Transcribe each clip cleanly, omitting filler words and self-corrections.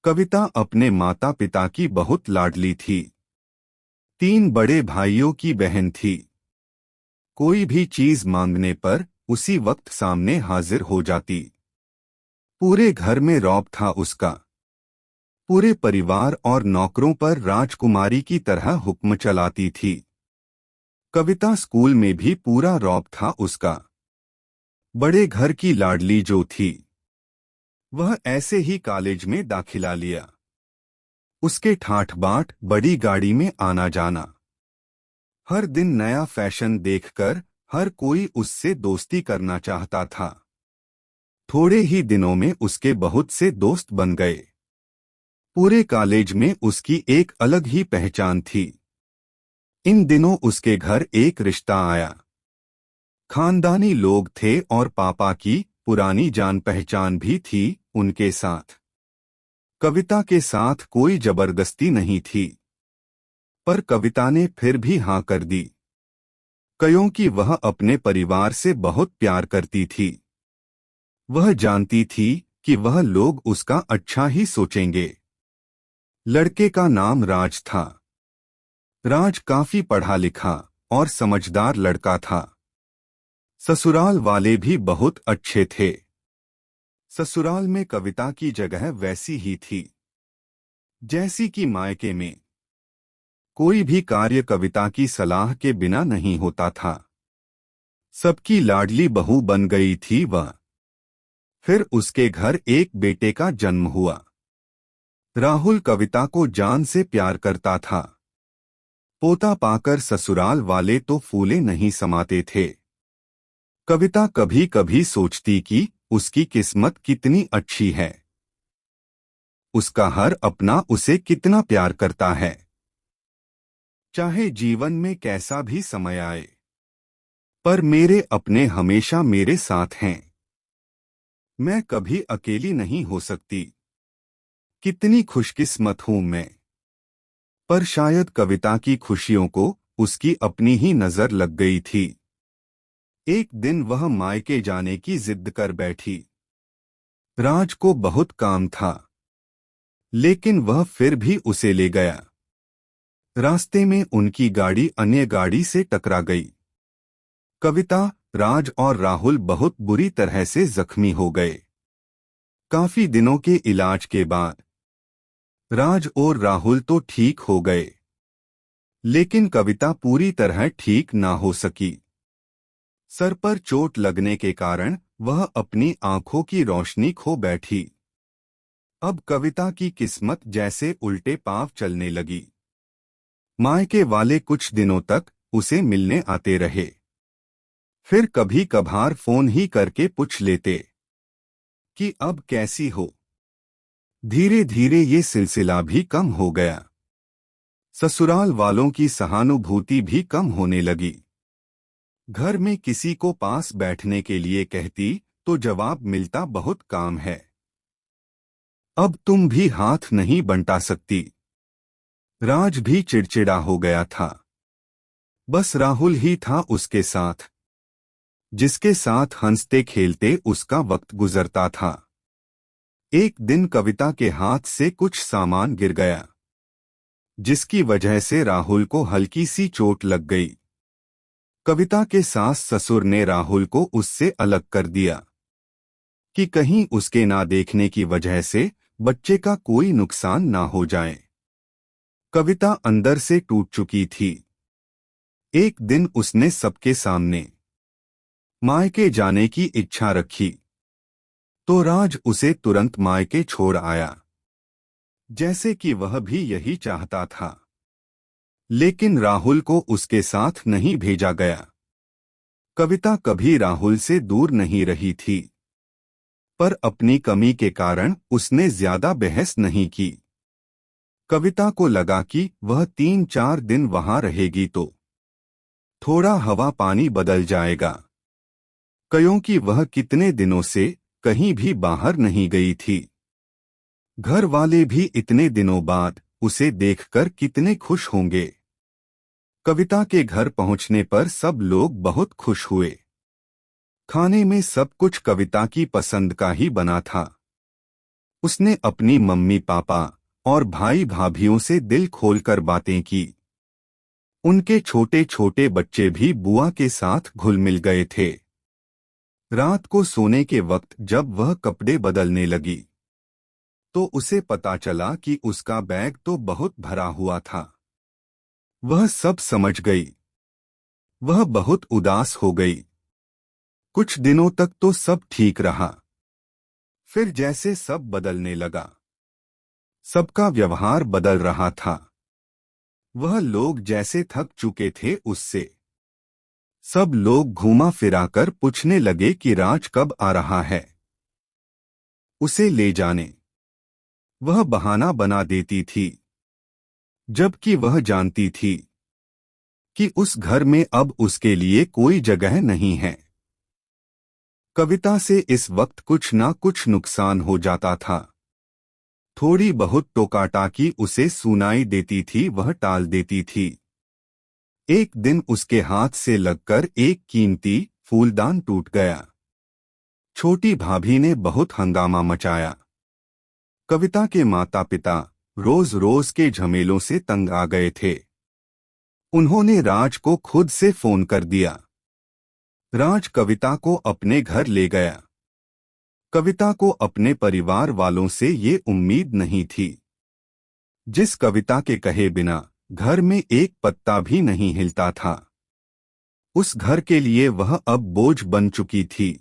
कविता अपने माता पिता की बहुत लाडली थी। 3 बड़े भाइयों की बहन थी। कोई भी चीज मांगने पर उसी वक्त सामने हाजिर हो जाती। पूरे घर में रौब था उसका। पूरे परिवार और नौकरों पर राजकुमारी की तरह हुक्म चलाती थी। कविता स्कूल में भी पूरा रौब था उसका। बड़े घर की लाडली जो थी, वह ऐसे ही कॉलेज में दाखिला लिया। उसके ठाठ बाट बड़ी गाड़ी में आना जाना। हर दिन नया फैशन देखकर हर कोई उससे दोस्ती करना चाहता था। थोड़े ही दिनों में उसके बहुत से दोस्त बन गए। पूरे कॉलेज में उसकी एक अलग ही पहचान थी। इन दिनों उसके घर एक रिश्ता आया। खानदानी लोग थे और पापा की पुरानी जान पहचान भी थी उनके साथ। कविता के साथ कोई जबरदस्ती नहीं थी, पर कविता ने फिर भी हाँ कर दी, क्योंकि वह अपने परिवार से बहुत प्यार करती थी। वह जानती थी कि वह लोग उसका अच्छा ही सोचेंगे। लड़के का नाम राज था। राज काफी पढ़ा लिखा और समझदार लड़का था। ससुराल वाले भी बहुत अच्छे थे। ससुराल में कविता की जगह वैसी ही थी जैसी कि मायके में। कोई भी कार्य कविता की सलाह के बिना नहीं होता था। सबकी लाडली बहू बन गई थी वह। फिर उसके घर एक बेटे का जन्म हुआ। राहुल कविता को जान से प्यार करता था। पोता पाकर ससुराल वाले तो फूले नहीं समाते थे। कविता कभी कभी सोचती कि उसकी किस्मत कितनी अच्छी है। उसका हर अपना उसे कितना प्यार करता है। चाहे जीवन में कैसा भी समय आए, पर मेरे अपने हमेशा मेरे साथ हैं। मैं कभी अकेली नहीं हो सकती। कितनी खुशकिस्मत हूं मैं। पर शायद कविता की खुशियों को उसकी अपनी ही नजर लग गई थी। एक दिन वह मायके जाने की जिद कर बैठी। राज को बहुत काम था, लेकिन वह फिर भी उसे ले गया। रास्ते में उनकी गाड़ी अन्य गाड़ी से टकरा गई। कविता, राज और राहुल बहुत बुरी तरह से जख्मी हो गए। काफी दिनों के इलाज के बाद राज और राहुल तो ठीक हो गए, लेकिन कविता पूरी तरह ठीक ना हो सकी। सर पर चोट लगने के कारण वह अपनी आंखों की रोशनी खो बैठी। अब कविता की किस्मत जैसे उल्टे पांव चलने लगी। मायके वाले कुछ दिनों तक उसे मिलने आते रहे। फिर कभी कभार फोन ही करके पूछ लेते कि अब कैसी हो। धीरे धीरे ये सिलसिला भी कम हो गया। ससुराल वालों की सहानुभूति भी कम होने लगी। घर में किसी को पास बैठने के लिए कहती तो जवाब मिलता बहुत काम है। अब तुम भी हाथ नहीं बंटा सकती। राज भी चिड़चिड़ा हो गया था। बस राहुल ही था उसके साथ, जिसके साथ हंसते खेलते उसका वक्त गुजरता था। एक दिन कविता के हाथ से कुछ सामान गिर गया, जिसकी वजह से राहुल को हल्की सी चोट लग गई। कविता के सास ससुर ने राहुल को उससे अलग कर दिया कि कहीं उसके ना देखने की वजह से बच्चे का कोई नुकसान ना हो जाए। कविता अंदर से टूट चुकी थी। एक दिन उसने सबके सामने मायके जाने की इच्छा रखी, तो राज उसे तुरंत मायके छोड़ आया, जैसे कि वह भी यही चाहता था। लेकिन राहुल को उसके साथ नहीं भेजा गया। कविता कभी राहुल से दूर नहीं रही थी, पर अपनी कमी के कारण उसने ज्यादा बहस नहीं की। कविता को लगा कि वह 3-4 दिन वहां रहेगी तो थोड़ा हवा पानी बदल जाएगा, क्योंकि वह कितने दिनों से कहीं भी बाहर नहीं गई थी। घर वाले भी इतने दिनों बाद उसे देखकर कितने खुश होंगे। कविता के घर पहुंचने पर सब लोग बहुत खुश हुए। खाने में सब कुछ कविता की पसंद का ही बना था। उसने अपनी मम्मी पापा और भाई भाभीयों से दिल खोलकर बातें की। उनके छोटे छोटे बच्चे भी बुआ के साथ घुल मिल गए थे। रात को सोने के वक्त जब वह कपड़े बदलने लगी तो उसे पता चला कि उसका बैग तो बहुत भरा हुआ था। वह सब समझ गई। वह बहुत उदास हो गई। कुछ दिनों तक तो सब ठीक रहा। फिर जैसे सब बदलने लगा, सबका व्यवहार बदल रहा था। वह लोग जैसे थक चुके थे उससे। सब लोग घूमा फिराकर पूछने लगे कि राज कब आ रहा है, उसे ले जाने। वह बहाना बना देती थी, जबकि वह जानती थी कि उस घर में अब उसके लिए कोई जगह नहीं है। कविता से इस वक्त कुछ ना कुछ नुकसान हो जाता था। थोड़ी बहुत टोकाटाकी उसे सुनाई देती थी, वह टाल देती थी। एक दिन उसके हाथ से लगकर एक कीमती फूलदान टूट गया। छोटी भाभी ने बहुत हंगामा मचाया। कविता के माता पिता रोज रोज के झमेलों से तंग आ गए थे। उन्होंने राज को खुद से फोन कर दिया। राज कविता को अपने घर ले गया। कविता को अपने परिवार वालों से ये उम्मीद नहीं थी। जिस कविता के कहे बिना घर में एक पत्ता भी नहीं हिलता था, उस घर के लिए वह अब बोझ बन चुकी थी।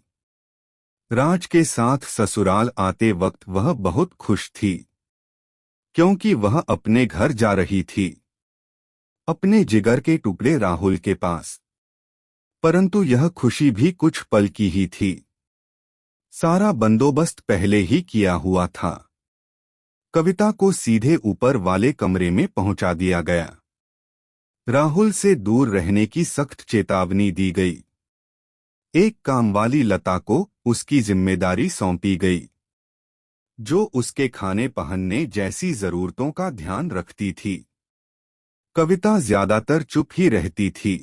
राज के साथ ससुराल आते वक्त वह बहुत खुश थी, क्योंकि वह अपने घर जा रही थी, अपने जिगर के टुकड़े राहुल के पास। परंतु यह खुशी भी कुछ पल की ही थी। सारा बंदोबस्त पहले ही किया हुआ था। कविता को सीधे ऊपर वाले कमरे में पहुंचा दिया गया। राहुल से दूर रहने की सख्त चेतावनी दी गई। एक कामवाली लता को उसकी जिम्मेदारी सौंपी गई, जो उसके खाने पहनने जैसी जरूरतों का ध्यान रखती थी। कविता ज्यादातर चुप ही रहती थी।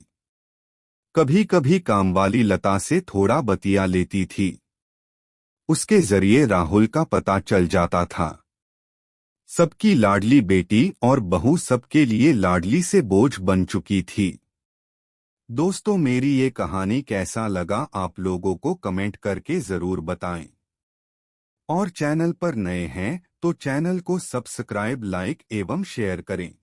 कभी कभी कामवाली लता से थोड़ा बतिया लेती थी। उसके जरिए राहुल का पता चल जाता था। सबकी लाडली बेटी और बहू सबके लिए लाडली से बोझ बन चुकी थी। दोस्तों, मेरी ये कहानी कैसा लगा आप लोगों को कमेंट करके जरूर बताएं। और चैनल पर नए हैं तो चैनल को सब्सक्राइब, लाइक एवं शेयर करें।